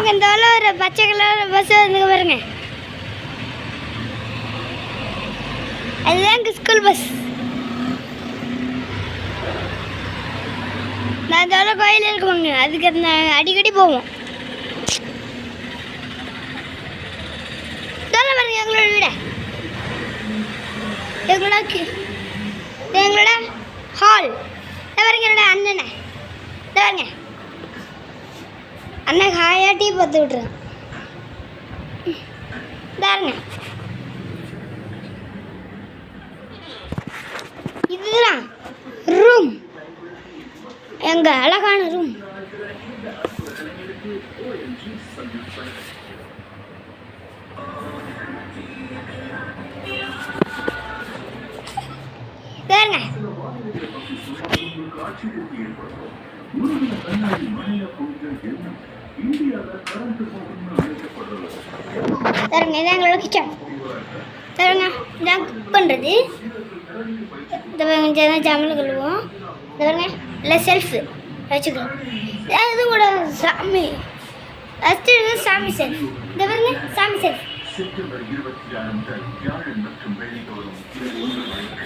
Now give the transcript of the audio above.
பாருங்க இந்த ஒரு பச்சை கலர் பஸ் வந்து பாருங்க, அதுதான் ஸ்கூல் பஸ். நான் இந்த கோயில் இருக்குவாங்க, அதுக்கு அடிக்கடி போவோம். பாருங்க எங்களோட வீட, எங்களோட ஹால். பாருங்க என்னோட அண்ணனை பாருங்க, அண்ணன் ஹாயா டீ பார்த்து விட்ருங்க பாருங்க. இதுதான் ரூம், எங்க அழகான ரூம். பாருங்க பாருங்க இதான் எங்களோட கிச்சன். பாருங்க இதான் குக் பண்ணுறது. இந்த பாருங்க ஜாமல் கழுவோம். இந்த பாருங்க இல்லை செல்ஃபு வச்சுக்கலாம். இது கூட சாமி ஃபஸ்ட்டு சாமி செல்ஃப். இந்த பாருங்க சாமி செல்ஃப். செப்டம்பர் 26 முதல் வியாழன் மற்றும் வெள்ளிதோறும் 2 மணிக்கு